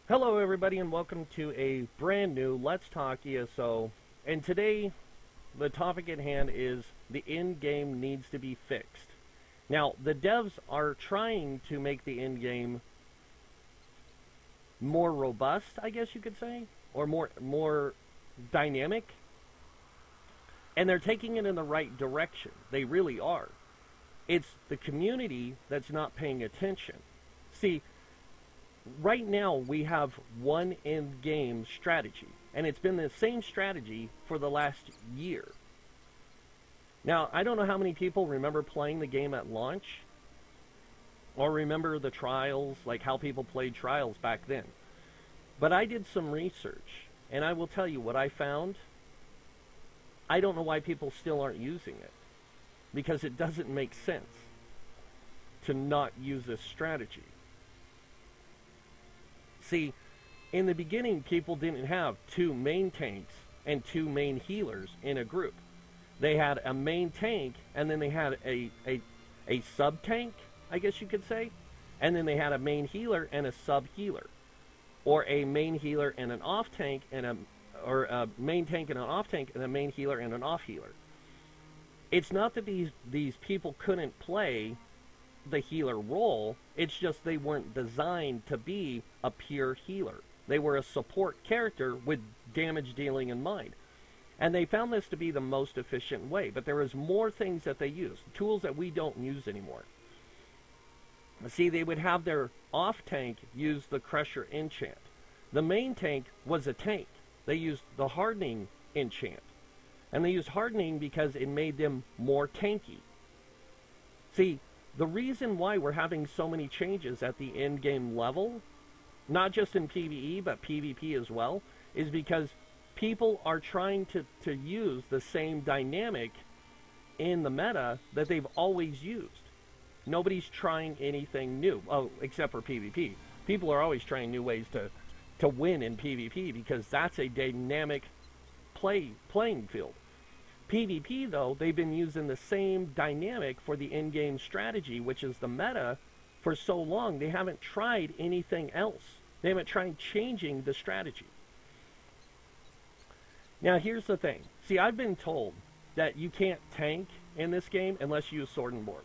Hello everybody and welcome to a brand new Let's Talk ESO. And today the topic at hand is the end game needs to be fixed. Now the devs are trying to make the end game more robust, I guess you could say, or more dynamic. And they're taking it in the right direction. They really are. It's the community that's not paying attention. See, right now we have one end game strategy, and it's been the same strategy for the last year. Now, I don't know how many people remember playing the game at launch, or remember the trials, like how people played trials back then. But I did some research, and I will tell you what I found. I don't know why people still aren't using it, because it doesn't make sense to not use this strategy. See, in the beginning, people didn't have two main tanks and two main healers in a group. They had a main tank, and then they had a sub-tank, I guess you could say, and then they had a main healer and a sub-healer, or a main healer and an off-tank, or a main tank and an off-tank, and a main healer and an off-healer. It's not that these people couldn't play the healer role, it's just they weren't designed to be a pure healer. They were a support character with damage dealing in mind. And they found this to be the most efficient way, but there is more things that they use, tools that we don't use anymore. See, they would have their off-tank use the Crusher enchant. The main tank was a tank. They used the hardening enchant. And they used hardening because it made them more tanky. See, the reason why we're having so many changes at the end game level, not just in PvE but PvP as well, is because people are trying to use the same dynamic in the meta that they've always used. Nobody's trying anything new, except for PvP. People are always trying new ways to win in PvP because that's a dynamic playing field. PvP, though, they've been using the same dynamic for the in-game strategy, which is the meta, for so long. They haven't tried anything else. They haven't tried changing the strategy. Now, here's the thing. See, I've been told that you can't tank in this game unless you use sword and board.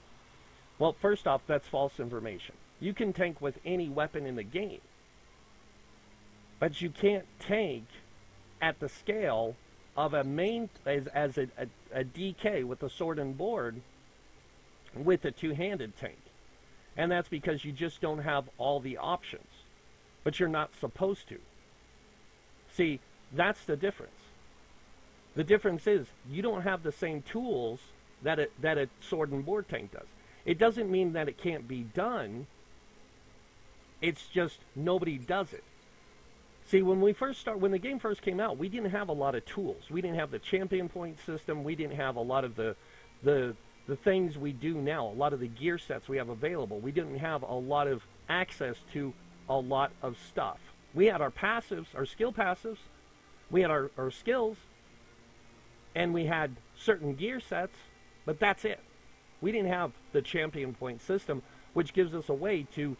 Well, first off, that's false information. You can tank with any weapon in the game, but you can't tank at the scale of a main as a DK with a sword and board with a two-handed tank. And that's because you just don't have all the options. But you're not supposed to. See, that's the difference. The difference is you don't have the same tools that a sword and board tank does. It doesn't mean that it can't be done. It's just nobody does it. See, when the game first came out, we didn't have a lot of tools. We didn't have the champion point system. We didn't have a lot of the things we do now, a lot of the gear sets we have available. We didn't have a lot of access to a lot of stuff. We had our passives, our skill passives. We had our skills, and we had certain gear sets, but that's it. We didn't have the champion point system, which gives us a way to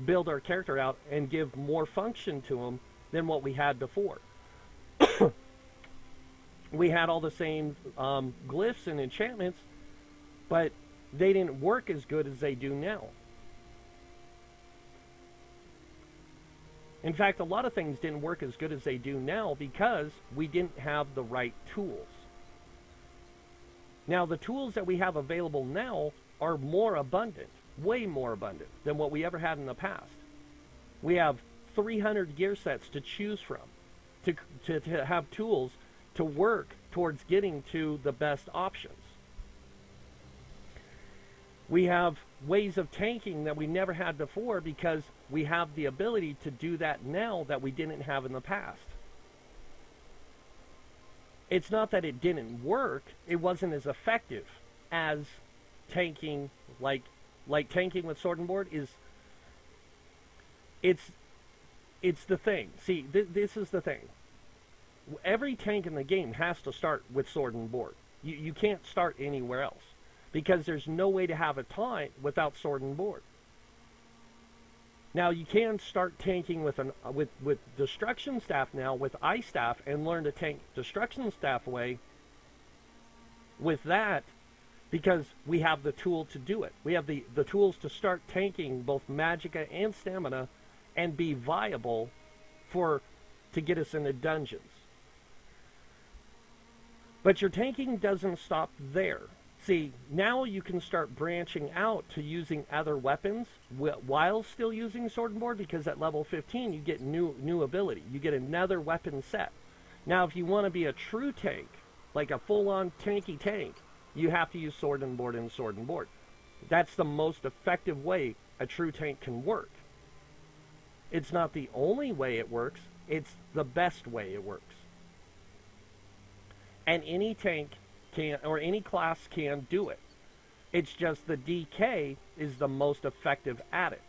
build our character out and give more function to them than what we had before. We had all the same glyphs and enchantments, but they didn't work as good as they do now. In fact, a lot of things didn't work as good as they do now because we didn't have the right tools. Now, the tools that we have available now are more abundant, way more abundant than what we ever had in the past. We have 300 gear sets to choose from, to have tools to work towards getting to the best options. We have ways of tanking that we never had before because we have the ability to do that now that we didn't have in the past. It's not that it didn't work, it wasn't as effective as tanking, like tanking with sword and board is, it's the thing. See, this is the thing. Every tank in the game has to start with sword and board. You can't start anywhere else because there's no way to have a time without sword and board. Now you can start tanking with with destruction staff now with ice staff and learn to tank destruction staff away with that, because we have the tool to do it. We have the tools to start tanking both magicka and stamina and be viable to get us into dungeons. But your tanking doesn't stop there. See, now you can start branching out to using other weapons while still using sword and board, because at level 15 you get new ability. You get another weapon set. Now if you want to be a true tank, like a full-on tanky tank, you have to use sword and board and sword and board. That's the most effective way a true tank can work. It's not the only way it works, it's the best way it works. And any tank can, or any class can do it. It's just the DK is the most effective at it.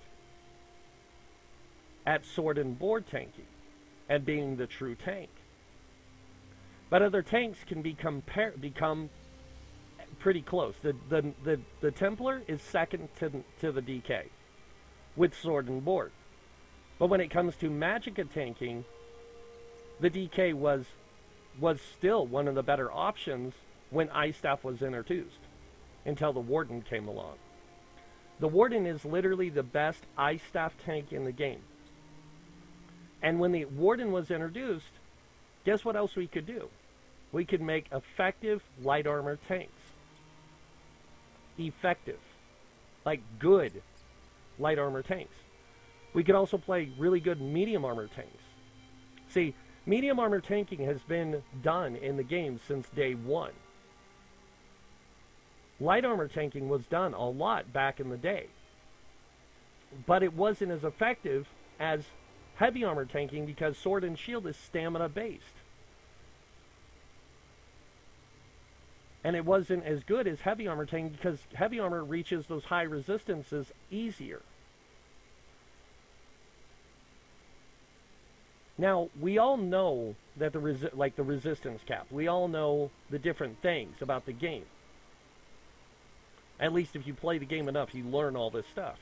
At sword and board tanking and being the true tank. But other tanks can become pretty close. The Templar is second to the DK with sword and board. But when it comes to magicka tanking, the DK was still one of the better options when ice staff was introduced, until the Warden came along. The Warden is literally the best ice staff tank in the game. And when the Warden was introduced, guess what else we could do? We could make effective light armor tanks. Effective. Like good light armor tanks. We could also play really good medium armor tanks. See, medium armor tanking has been done in the game since day one. Light armor tanking was done a lot back in the day. But it wasn't as effective as heavy armor tanking, because sword and shield is stamina based. And it wasn't as good as heavy armor tanking, because heavy armor reaches those high resistances easier. Now, we all know that the resistance cap. We all know the different things about the game. At least if you play the game enough, you learn all this stuff.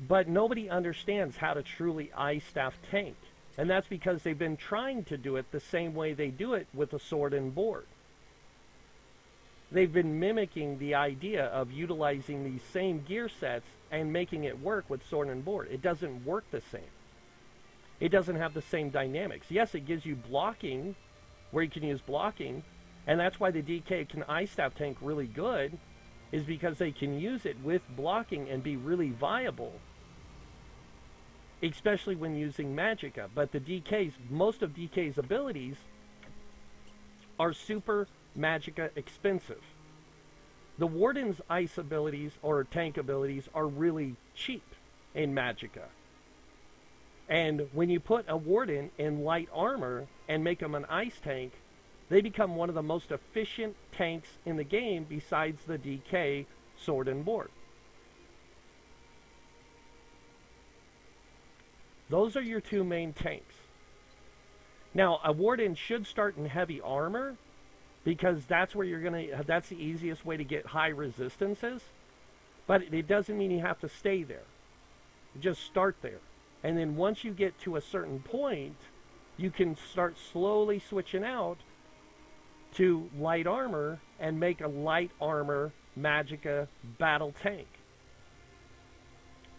But nobody understands how to truly ice staff tank. And that's because they've been trying to do it the same way they do it with a sword and board. They've been mimicking the idea of utilizing these same gear sets and making it work with sword and board. It doesn't work the same. It doesn't have the same dynamics. Yes, it gives you blocking, where you can use blocking, and that's why the DK can ice staff tank really good, is because they can use it with blocking and be really viable, especially when using magicka. But the DK's, most of DK's abilities are super magicka expensive. The Warden's ice abilities or tank abilities are really cheap in magicka. And when you put a Warden in light armor and make them an ice tank, they become one of the most efficient tanks in the game besides the DK sword and board. Those are your two main tanks. Now, a Warden should start in heavy armor, because that's where that's the easiest way to get high resistances. But it doesn't mean you have to stay there. Just start there. And then once you get to a certain point, you can start slowly switching out to light armor and make a light armor magicka battle tank.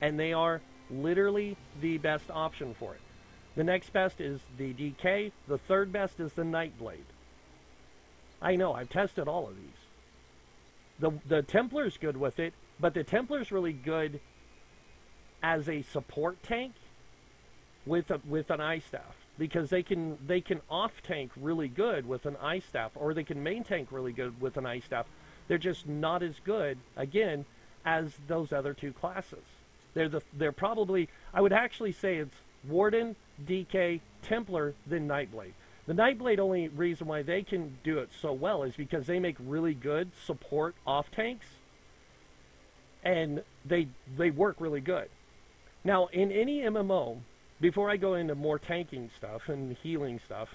And they are literally the best option for it. The next best is the DK. The third best is the Nightblade. I know, I've tested all of these. The Templar's good with it, but the Templar's really good as a support tank with an ice staff, because they can off tank really good with an ice staff, or they can main tank really good with an ice staff. They're just not as good, again, as those other two classes. They're probably, I would actually say it's Warden, DK, Templar, then Nightblade. The Nightblade, only reason why they can do it so well is because they make really good support off tanks, and they work really good. Now, in any MMO, before I go into more tanking stuff and healing stuff,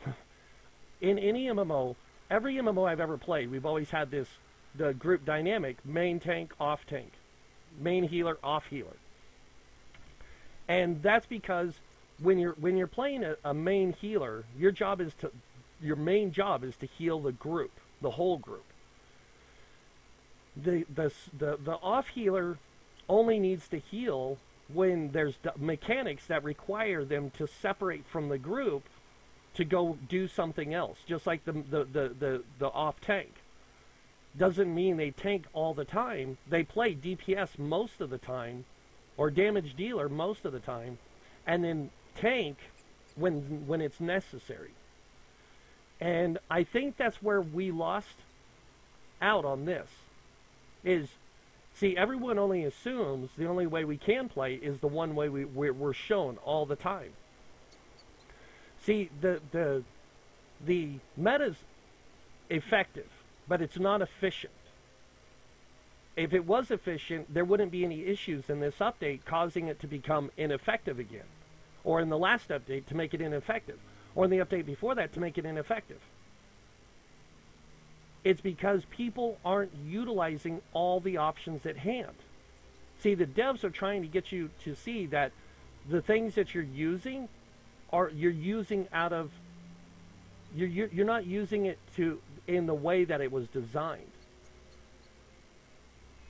in any MMO, every MMO I've ever played, we've always had the group dynamic: main tank, off tank, main healer, off healer. And that's because when you're playing a main healer, your main job is to heal the group, the whole group. The off healer only needs to heal when there's mechanics that require them to separate from the group to go do something else. Just like the off tank. Doesn't mean they tank all the time. They play DPS most of the time, or damage dealer most of the time, and then tank when it's necessary. And I think that's where we lost out on this. See, everyone only assumes the only way we can play is the one way we're shown all the time. See, the meta's effective, but it's not efficient. If it was efficient, there wouldn't be any issues in this update causing it to become ineffective again. Or in the last update to make it ineffective. Or in the update before that to make it ineffective. It's because people aren't utilizing all the options at hand. See, the devs are trying to get you to see that the things that you're using you're not using it in the way that it was designed.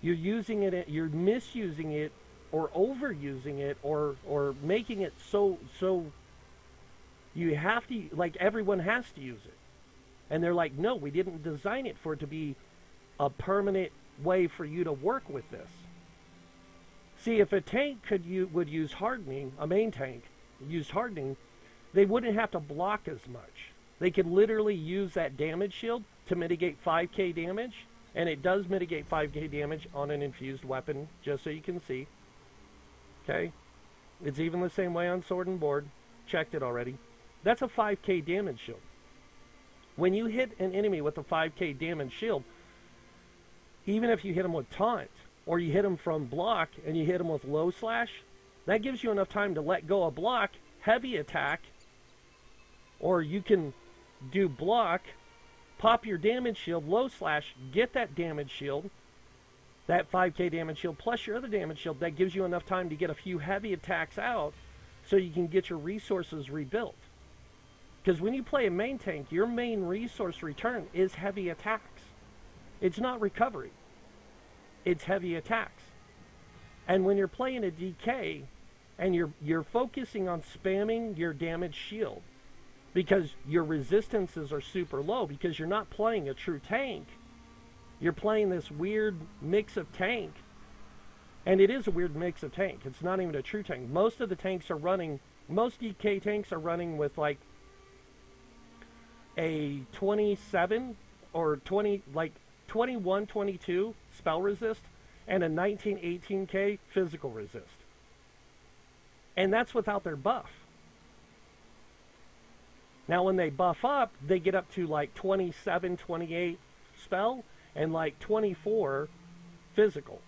You're using it, you're misusing it, or overusing it, or making it so you have to, like, everyone has to use it. And they're like, no, we didn't design it for it to be a permanent way for you to work with this. See, if a tank would use hardening, a main tank used hardening, they wouldn't have to block as much. They could literally use that damage shield to mitigate 5k damage, and it does mitigate 5k damage on an infused weapon, just so you can see. Okay? It's even the same way on Sword and Board. Checked it already. That's a 5k damage shield. When you hit an enemy with a 5k damage shield, even if you hit them with taunt, or you hit them from block, and you hit them with low slash, that gives you enough time to let go of block, heavy attack, or you can do block, pop your damage shield, low slash, get that damage shield, that 5k damage shield, plus your other damage shield. That gives you enough time to get a few heavy attacks out so you can get your resources rebuilt. Because when you play a main tank, your main resource return is heavy attacks. It's not recovery. It's heavy attacks. And when you're playing a DK and you're focusing on spamming your damage shield because your resistances are super low, because you're not playing a true tank, you're playing this weird mix of tank. And it is a weird mix of tank. It's not even a true tank. Most of the tanks are running, most DK tanks are running with like a 27 or 20, like 21, 22 spell resist and a 19, 18k physical resist. And that's without their buff. Now when they buff up, they get up to like 27, 28 spell and like 24 physical.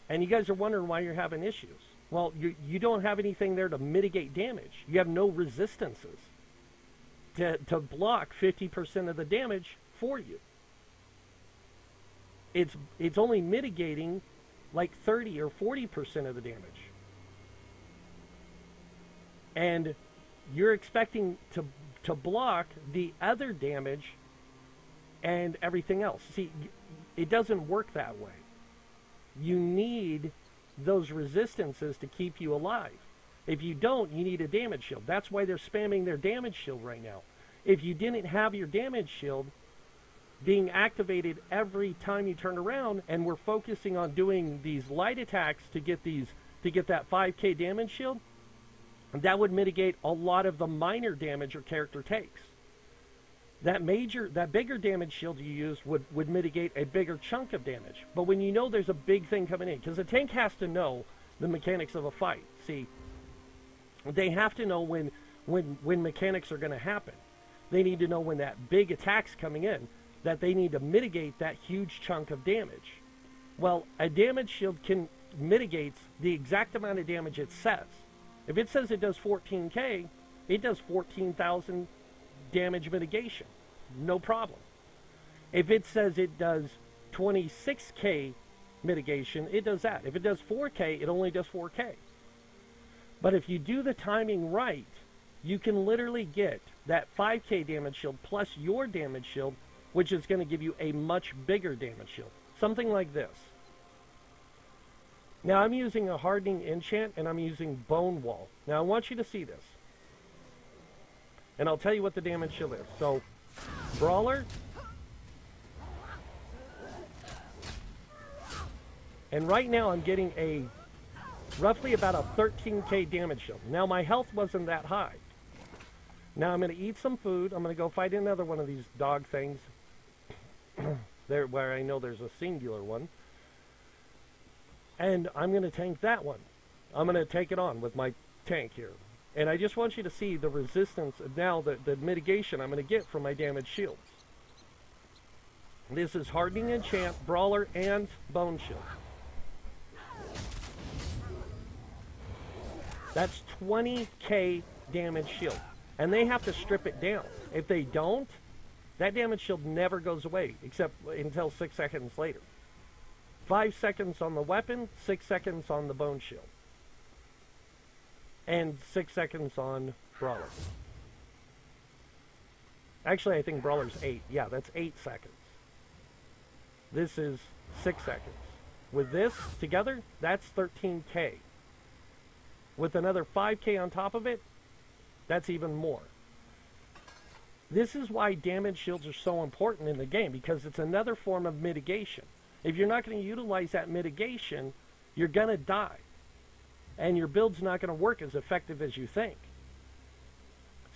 And you guys are wondering why you're having issues. Well, you don't have anything there to mitigate damage. You have no resistances to block 50% of the damage for you. It's only mitigating like 30 or 40% of the damage. And you're expecting to block the other damage and everything else. See, it doesn't work that way. You need those resistances to keep you alive. If you don't, you need a damage shield. That's why they're spamming their damage shield right now. If you didn't have your damage shield being activated every time you turn around, and we're focusing on doing these light attacks to get that 5k damage shield, that would mitigate a lot of the minor damage your character takes. That bigger damage shield you use would mitigate a bigger chunk of damage. But when you know there's a big thing coming in, because a tank has to know the mechanics of a fight. See, they have to know when mechanics are going to happen. They need to know when that big attack's coming in, that they need to mitigate that huge chunk of damage. Well, a damage shield mitigates the exact amount of damage it says. If it says it does 14k, it does 14,000 damage mitigation. No problem. If it says it does 26k mitigation, it does that. If it does 4K, it only does 4K. But if you do the timing right, you can literally get that 5K damage shield plus your damage shield, which is going to give you a much bigger damage shield. Something like this. Now I'm using a hardening enchant and I'm using Bone Wall. Now I want you to see this. And I'll tell you what the damage shield is. So, Brawler. And right now I'm getting a roughly about a 13K damage shield. Now my health wasn't that high. Now I'm going to eat some food. I'm going to go fight another one of these dog things. There, where I know there's a singular one. And I'm going to tank that one. I'm going to take it on with my tank here. And I just want you to see the resistance, now the mitigation I'm going to get from my damage shields. This is Hardening Enchant, Brawler, and Bone Shield. That's 20K damage shield. And they have to strip it down. If they don't, that damage shield never goes away, except until 6 seconds later. 5 seconds on the weapon, 6 seconds on the Bone Shield. And 6 seconds on Brawler. Actually, I think Brawler's 8. Yeah, that's 8 seconds. This is 6 seconds. With this together, that's 13K. With another 5K on top of it, that's even more. This is why damage shields are so important in the game, because it's another form of mitigation. If you're not going to utilize that mitigation, you're going to die. And your build's not going to work as effective as you think.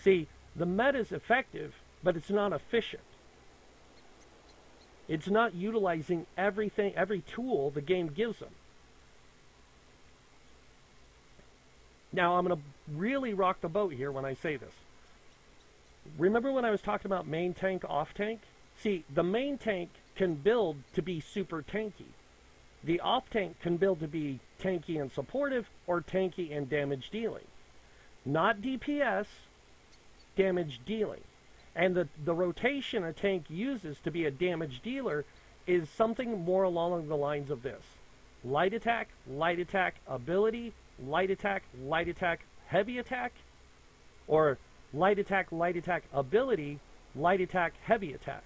See, the meta is effective, but it's not efficient. It's not utilizing everything, every tool the game gives them. Now, I'm going to really rock the boat here when I say this. Remember when I was talking about main tank, off tank? See, the main tank can build to be super tanky. The off tank can build to be tanky and supportive, or tanky and damage dealing. Not DPS, damage dealing. And the rotation a tank uses to be a damage dealer is something more along the lines of this. Light attack, ability, light attack, heavy attack, or light attack, ability, light attack, heavy attack.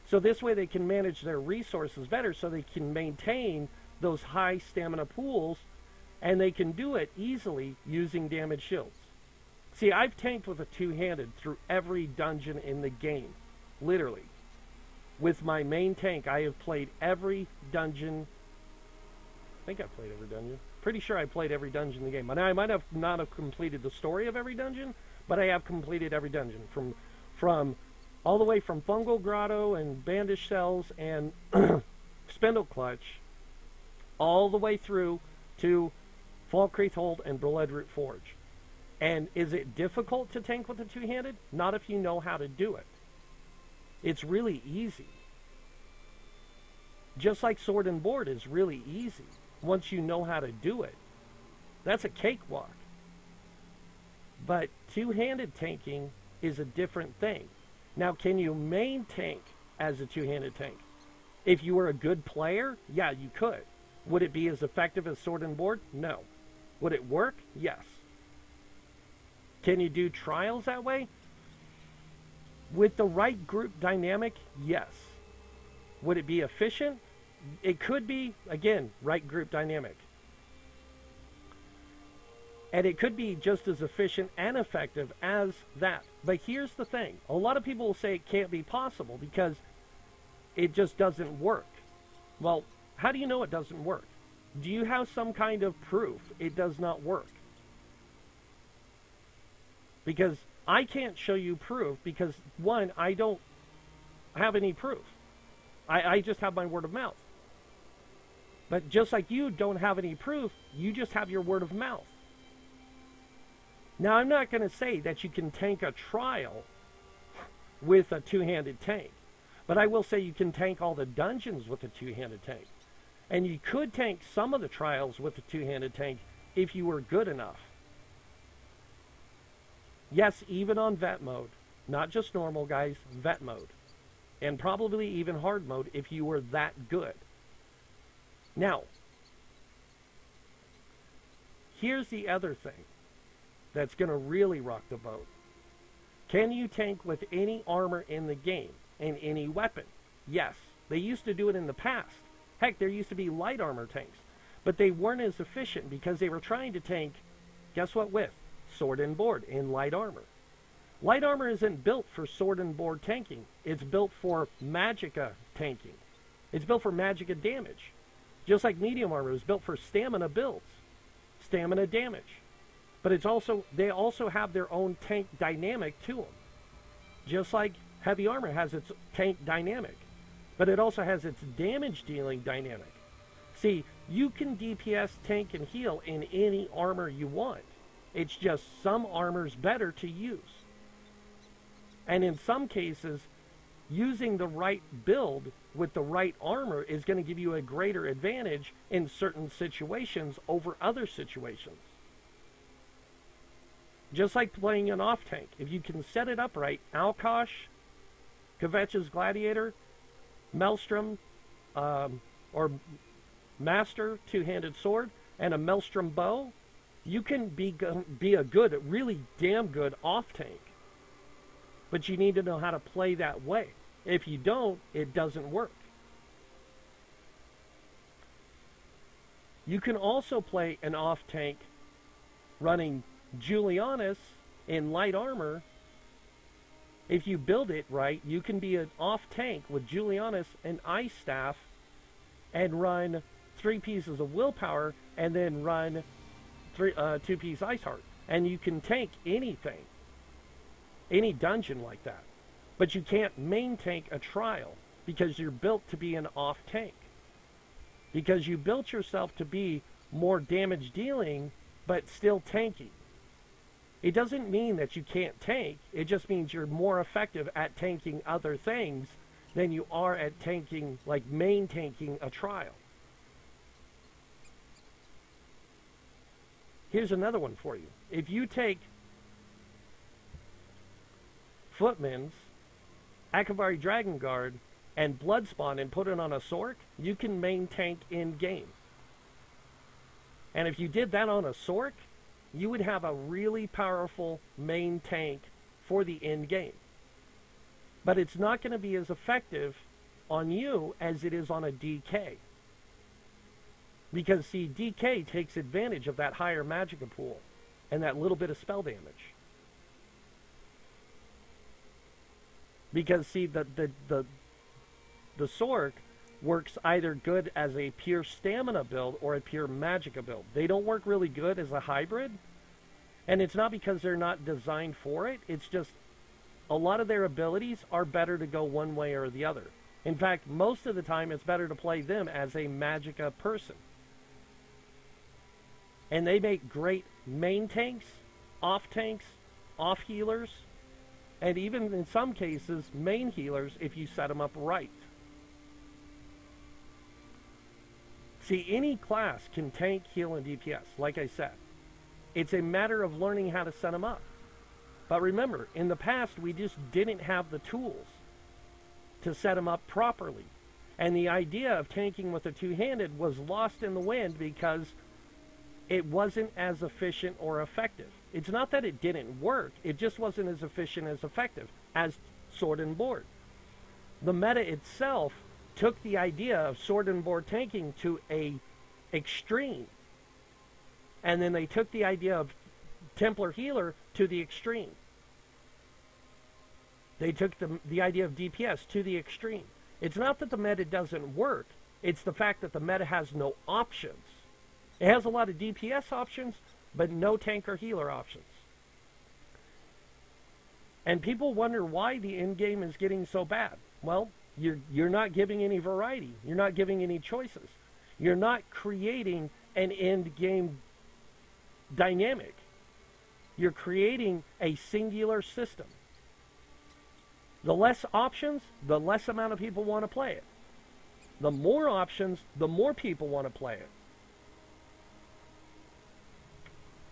So this way they can manage their resources better, so they can maintain those high stamina pools, and they can do it easily using damage shields. See, I've tanked with a two-handed through every dungeon in the game, literally. With my main tank, I have played every dungeon. I think I've played every dungeon. Pretty sure I played every dungeon in the game. And I might have not have completed the story of every dungeon, but I have completed every dungeon. From all the way from Fungal Grotto and Bandish Cells and Spindle Clutch, all the way through to Falkreath Hold and Bloodroot Forge. And is it difficult to tank with a two-handed? Not if you know how to do it. It's really easy. Just like Sword and Board is really easy once you know how to do it. That's a cakewalk. But two-handed tanking is a different thing. Now, can you main tank as a two-handed tank? If you were a good player, yeah, you could. Would it be as effective as Sword and Board? No. Would it work? Yes. Can you do trials that way? With the right group dynamic, yes. Would it be efficient? It could be, again, right group dynamic. And it could be just as efficient and effective as that. But here's the thing. A lot of people will say it can't be possible because it just doesn't work. Well, how do you know it doesn't work? Do you have some kind of proof it does not work? Because I can't show you proof because, one, I don't have any proof. I just have my word of mouth. But just like you don't have any proof, you just have your word of mouth. Now, I'm not going to say that you can tank a trial with a two-handed tank. But I will say you can tank all the dungeons with a two-handed tank. And you could tank some of the trials with a two-handed tank if you were good enough. Yes, even on vet mode. Not just normal, guys. Vet mode. And probably even hard mode if you were that good. Now, here's the other thing that's going to really rock the boat. Can you tank with any armor in the game and any weapon? Yes. They used to do it in the past. Heck, there used to be light armor tanks. But they weren't as efficient because they were trying to tank, guess what with? Sword and board in light armor. Light armor isn't built for sword and board tanking. It's built for magicka tanking. It's built for magicka damage. Just like medium armor is built for stamina builds. Stamina damage. But it's also, they also have their own tank dynamic to them. Just like heavy armor has its tank dynamic. But it also has its damage dealing dynamic. See, you can DPS, tank, and heal in any armor you want. It's just some armor's better to use. And in some cases, using the right build with the right armor is going to give you a greater advantage in certain situations over other situations. Just like playing an off-tank. If you can set it up right, Alkosh, Kvetch's Gladiator, Maelstrom, or Master two-handed sword, and a Maelstrom bow, you can be a good, really damn good off-tank. But you need to know how to play that way. If you don't, it doesn't work. You can also play an off-tank running Julianus in light armor. If you build it right, you can be an off-tank with Julianus and Ice Staff and run 3 pieces of willpower and then run 2-piece Ice Heart. And you can tank anything, any dungeon like that. But you can't main tank a trial because you're built to be an off-tank. Because you built yourself to be more damage dealing but still tanky. It doesn't mean that you can't tank. It just means you're more effective at tanking other things than you are at tanking, like main tanking a trial. Here's another one for you. If you take Footman's, Akavari Dragon Guard, and Bloodspawn and put it on a Sork, you can main tank in game. And if you did that on a Sork, you would have a really powerful main tank for the end game. But it's not going to be as effective on you as it is on a DK. Because, see, DK takes advantage of that higher magicka pool and that little bit of spell damage. Because, see, the Sork works either good as a pure stamina build or a pure magicka build. They don't work really good as a hybrid. And it's not because they're not designed for it. It's just a lot of their abilities are better to go one way or the other. In fact, most of the time it's better to play them as a magicka person. And they make great main tanks, off healers, and even in some cases, main healers if you set them up right. See, any class can tank, heal, and DPS, like I said. It's a matter of learning how to set them up. But remember, in the past, we just didn't have the tools to set them up properly. And the idea of tanking with a two-handed was lost in the wind because it wasn't as efficient or effective. It's not that it didn't work, it just wasn't as efficient as effective as sword and board. The meta itself took the idea of sword and board tanking to a extreme. And then they took the idea of Templar healer to the extreme. They took the idea of DPS to the extreme. It's not that the meta doesn't work, it's the fact that the meta has no options. It has a lot of DPS options, but no tank or healer options. And people wonder why the end game is getting so bad. Well, you're not giving any variety. You're not giving any choices. You're not creating an end game dynamic. You're creating a singular system. The less options, the less amount of people want to play it. The more options, the more people want to play it.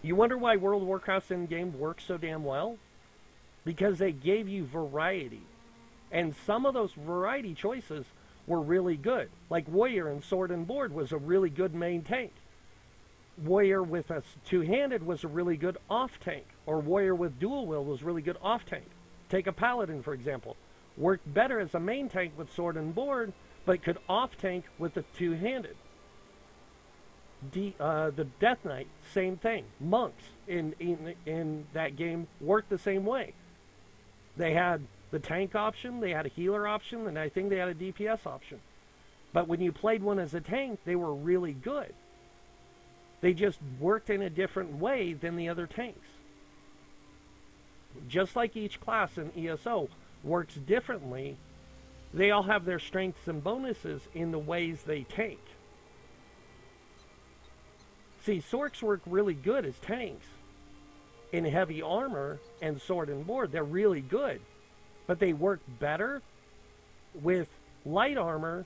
You wonder why World of Warcraft's endgame works so damn well? Because they gave you variety. And some of those variety choices were really good. Like Warrior and Sword and Board was a really good main tank. Warrior with a two-handed was a really good off-tank. Or Warrior with dual wield was really good off-tank. Take a Paladin, for example. Worked better as a main tank with Sword and Board, but could off-tank with the two-handed. The Death Knight, same thing. Monks in that game worked the same way. They had the tank option, they had a healer option, and I think they had a DPS option. But when you played one as a tank, they were really good. They just worked in a different way than the other tanks. Just like each class in ESO works differently, they all have their strengths and bonuses in the ways they tank. See, Sorks work really good as tanks. In heavy armor and Sword and Board, they're really good. But they work better with light armor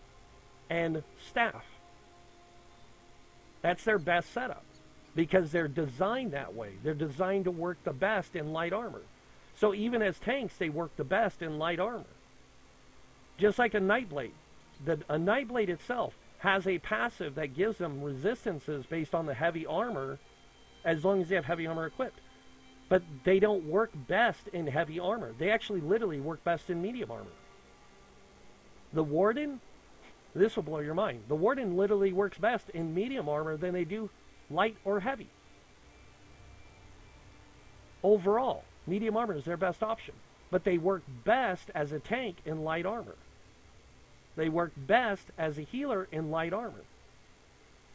and staff. That's their best setup because they're designed that way. They're designed to work the best in light armor. So even as tanks, they work the best in light armor. Just like a Nightblade. A Nightblade itself has a passive that gives them resistances based on the heavy armor as long as they have heavy armor equipped. But they don't work best in heavy armor. They actually literally work best in medium armor. The Warden, this will blow your mind. The Warden literally works best in medium armor than they do light or heavy. Overall, medium armor is their best option. But they work best as a tank in light armor. They work best as a healer in light armor.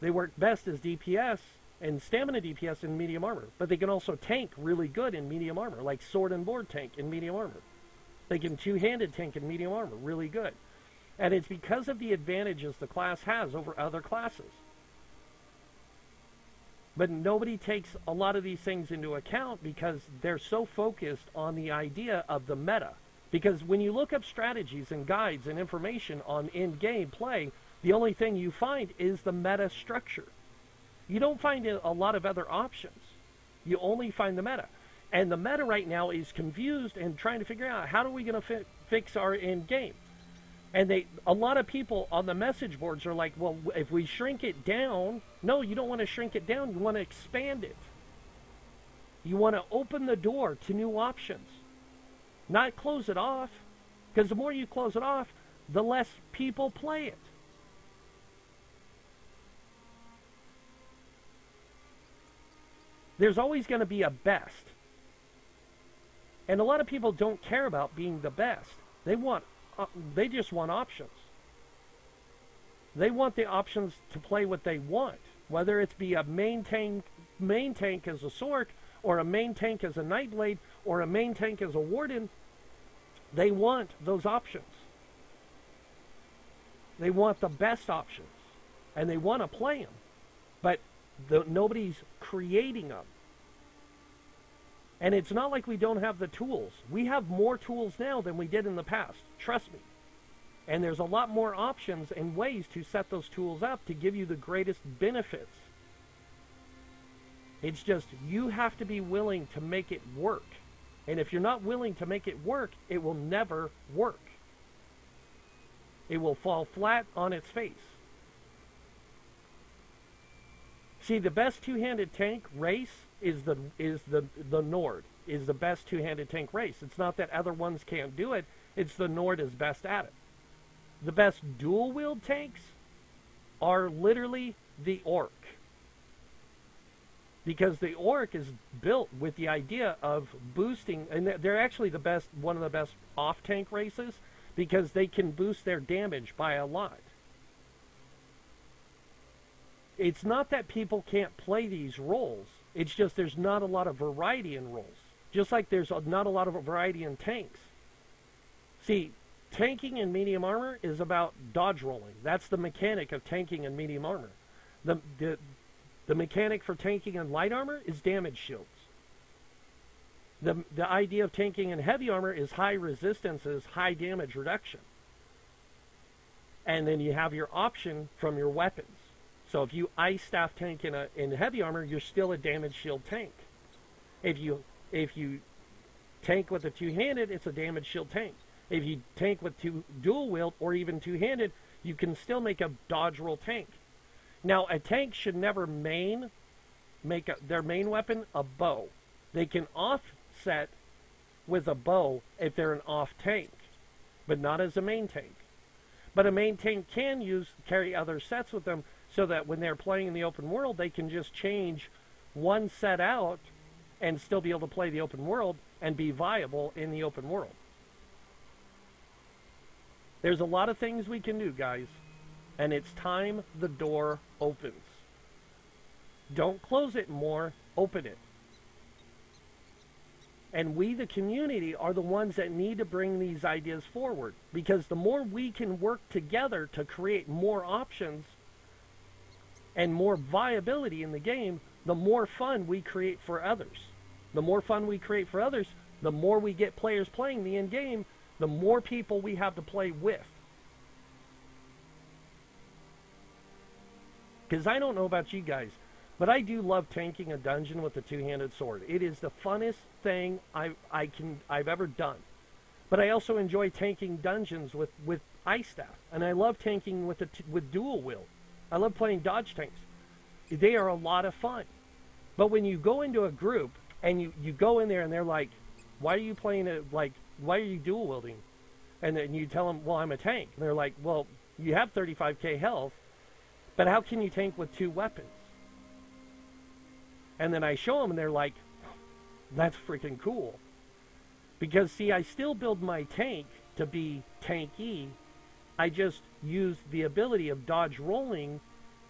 They work best as DPS and stamina DPS in medium armor. But they can also tank really good in medium armor, like Sword and Board tank in medium armor. They can two-handed tank in medium armor, really good. And it's because of the advantages the class has over other classes. But nobody takes a lot of these things into account because they're so focused on the idea of the meta. Because when you look up strategies and guides and information on in-game play, the only thing you find is the meta structure. You don't find a lot of other options. You only find the meta. And the meta right now is confused and trying to figure out how are we going to fix our in-game. And a lot of people on the message boards are like, well, if we shrink it down, no, you don't want to shrink it down. You want to expand it. You want to open the door to new options, not close it off. Because the more you close it off, the less people play it. There's always going to be a best. And a lot of people don't care about being the best. They just want options. They want the options to play what they want, whether it's be a main tank as a Sork, or a main tank as a Nightblade, or a main tank as a Warden. They want those options. They want the best options, and they want to play them, but nobody's creating them. And it's not like we don't have the tools. We have more tools now than we did in the past. Trust me. And there's a lot more options and ways to set those tools up to give you the greatest benefits. It's just you have to be willing to make it work. And if you're not willing to make it work, it will never work. It will fall flat on its face. See, the best two-handed tank race is the Nord, is the best two-handed tank race. It's not that other ones can't do it, it's the Nord is best at it. The best dual-wield tanks are literally the Orc. Because the Orc is built with the idea of boosting, and they're actually one of the best off-tank races, because they can boost their damage by a lot. It's not that people can't play these roles. It's just there's not a lot of variety in roles. Just like there's not a lot of variety in tanks. See, tanking in medium armor is about dodge rolling. That's the mechanic of tanking in medium armor. The mechanic for tanking in light armor is damage shields. The idea of tanking in heavy armor is high resistances, high damage reduction. And then you have your option from your weapons. So if you ice staff tank in heavy armor, you're still a damage shield tank. If you tank with a two-handed, it's a damage shield tank. If you tank with dual wield or even two-handed, you can still make a dodge roll tank. Now, a tank should never make their main weapon a bow. They can offset with a bow if they're an off tank, but not as a main tank. But a main tank can carry other sets with them, so that when they're playing in the open world, they can just change one set out and still be able to play the open world and be viable in the open world. There's a lot of things we can do, guys, and it's time the door opens. Don't close it more, open it. And we, the community, are the ones that need to bring these ideas forward, because the more we can work together to create more options and more viability in the game, the more fun we create for others. The more fun we create for others, the more we get players playing the end game, the more people we have to play with. Because I don't know about you guys, but I do love tanking a dungeon with a two-handed sword. It is the funnest thing I've ever done. But I also enjoy tanking dungeons with ice staff, and I love tanking with dual wield. I love playing dodge tanks. They are a lot of fun. But when you go into a group and you go in there and they're like, why are you playing it, like, why are you dual wielding? And then you tell them, well, I'm a tank. And they're like, well, you have 35k health, but how can you tank with two weapons? And then I show them and they're like, that's freaking cool. Because, see, I still build my tank to be tanky. I just use the ability of dodge rolling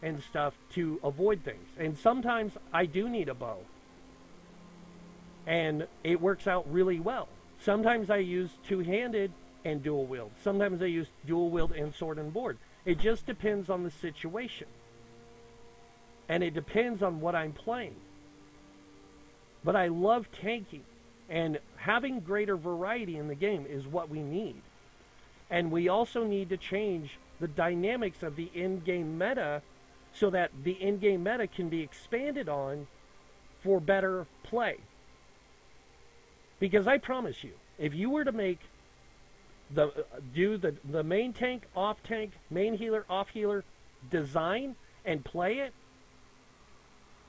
and stuff to avoid things. And sometimes I do need a bow. And it works out really well. Sometimes I use two-handed and dual wield. Sometimes I use dual wield and sword and board. It just depends on the situation. And it depends on what I'm playing. But I love tanking. And having greater variety in the game is what we need. And we also need to change the dynamics of the in-game meta so that the in-game meta can be expanded on for better play. Because I promise you, if you were to make the main tank, off tank, main healer, off healer design and play it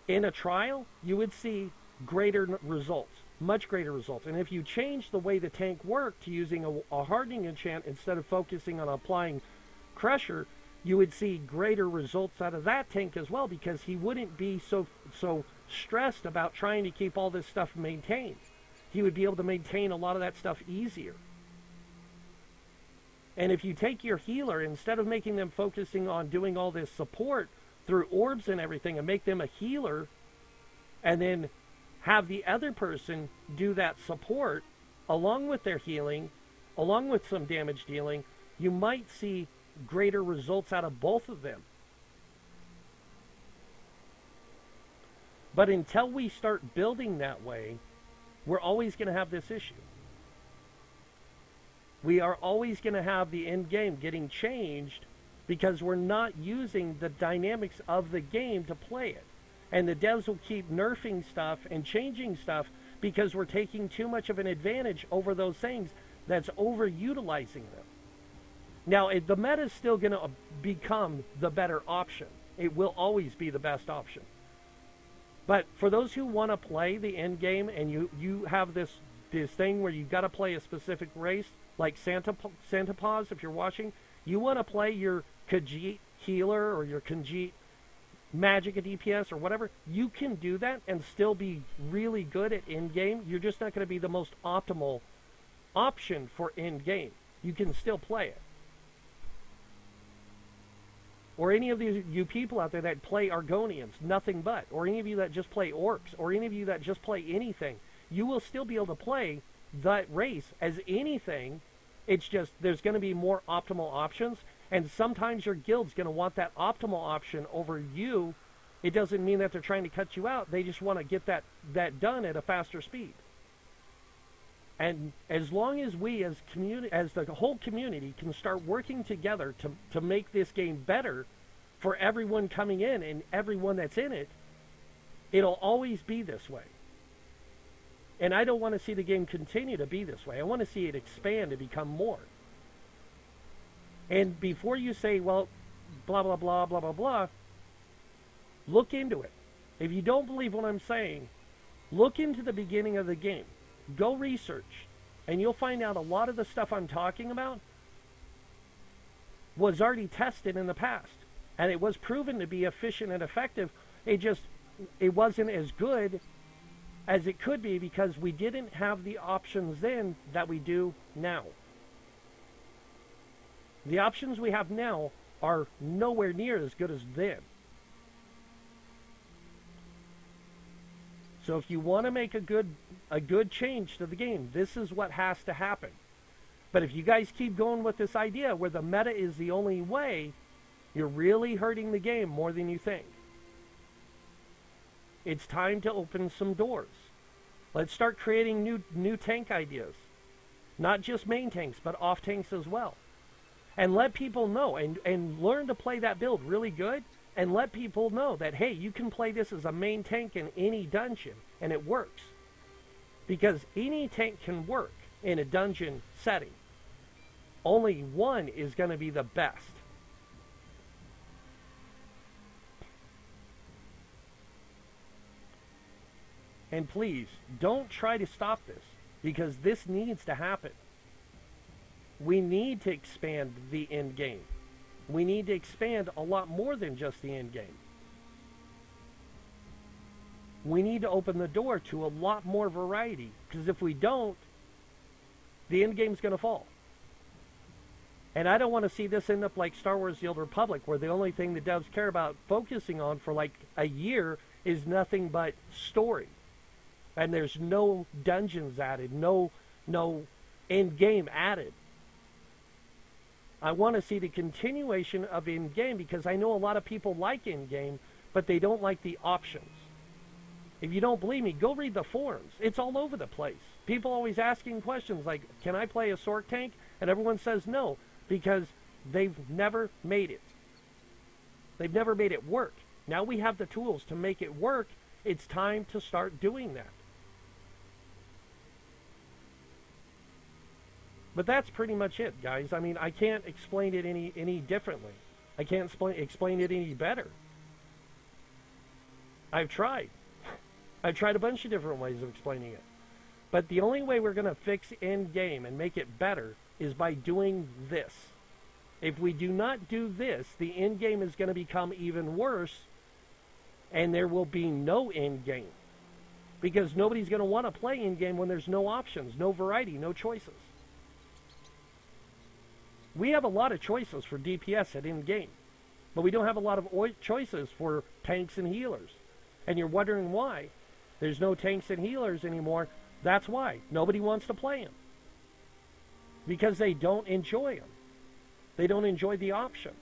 in a trial, you would see greater results. Much greater results. And if you change the way the tank worked to using a hardening enchant instead of focusing on applying crusher, you would see greater results out of that tank as well, because he wouldn't be so stressed about trying to keep all this stuff maintained. He would be able to maintain a lot of that stuff easier. And if you take your healer, instead of making them focusing on doing all this support through orbs and everything, and make them a healer, and then have the other person do that support along with their healing, along with some damage dealing, you might see greater results out of both of them. But until we start building that way, we're always going to have this issue. We are always going to have the end game getting changed because we're not using the dynamics of the game to play it. And the devs will keep nerfing stuff and changing stuff because we're taking too much of an advantage over those things that's overutilizing them. Now, the meta is still going to become the better option. It will always be the best option. But for those who want to play the end game, and you have this thing where you've got to play a specific race, like Santa Paws, if you're watching, you want to play your Khajiit healer or your Khajiit magic at DPS or whatever, you can do that and still be really good at end game. You're just not going to be the most optimal option for end game. You can still play it. Or any of you people out there that play Argonians, nothing but, or any of you that just play Orcs, or any of you that just play anything, you will still be able to play that race as anything. It's just there's going to be more optimal options, and sometimes your guild's going to want that optimal option over you. It doesn't mean that they're trying to cut you out. They just want to get that done at a faster speed. And as long as we as the whole community can start working together to make this game better for everyone coming in and everyone that's in it, it'll always be this way. And I don't want to see the game continue to be this way. I want to see it expand and become more. And before you say, well, blah, blah, blah, blah, blah, blah, look into it. If you don't believe what I'm saying, look into the beginning of the game. Go research. And you'll find out a lot of the stuff I'm talking about was already tested in the past. And it was proven to be efficient and effective. It wasn't as good as it could be because we didn't have the options then that we do now. The options we have now are nowhere near as good as then. So if you want to make a good change to the game, this is what has to happen. But if you guys keep going with this idea where the meta is the only way, you're really hurting the game more than you think. It's time to open some doors. Let's start creating new tank ideas. Not just main tanks, but off tanks as well. And let people know and learn to play that build really good. And let people know that, hey, you can play this as a main tank in any dungeon, and it works. Because any tank can work in a dungeon setting. Only one is going to be the best. And please, don't try to stop this, because this needs to happen. We need to expand the end game. We need to expand a lot more than just the end game. We need to open the door to a lot more variety, because if we don't, the end game's going to fall. And I don't want to see this end up like Star Wars The Old Republic, where the only thing the devs care about focusing on for like a year is nothing but story. And there's no dungeons added, no end game added. I want to see the continuation of end game, because I know a lot of people like end game, but they don't like the options. If you don't believe me, go read the forums. It's all over the place. People always asking questions like, can I play a Sork tank? And everyone says no, because they've never made it. They've never made it work. Now we have the tools to make it work. It's time to start doing that. But that's pretty much it, guys. I mean, I can't explain it any differently. I can't explain it any better. I've tried. I've tried a bunch of different ways of explaining it. But the only way we're going to fix end game and make it better is by doing this. If we do not do this, the end game is going to become even worse, and there will be no end game. Because nobody's going to want to play end game when there's no options, no variety, no choices. We have a lot of choices for DPS at end game, but we don't have a lot of choices for tanks and healers. And you're wondering why. There's no tanks and healers anymore. That's why. Nobody wants to play them. Because they don't enjoy them. They don't enjoy the options.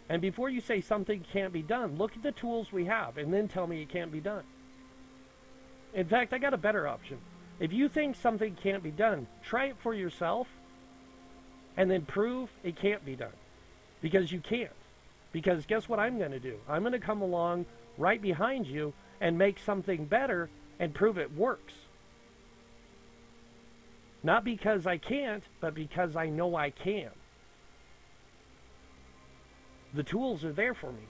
And before you say something can't be done, look at the tools we have and then tell me it can't be done. In fact, I got a better option. If you think something can't be done, try it for yourself and then prove it can't be done. Because you can't. Because guess what I'm going to do? I'm going to come along right behind you and make something better and prove it works. Not because I can't, but because I know I can. The tools are there for me.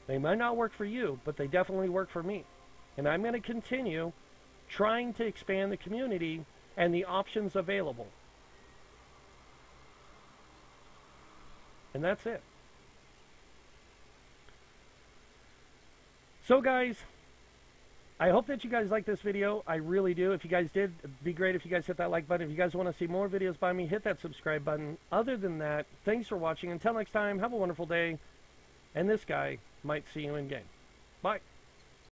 They might not work for you, but they definitely work for me. And I'm going to continue trying to expand the community and the options available. And that's it. So guys, I hope that you guys like this video. I really do. If you guys did, it'd be great if you guys hit that like button. If you guys want to see more videos by me, hit that subscribe button. Other than that, thanks for watching. Until next time, have a wonderful day. And this guy might see you in game. Bye.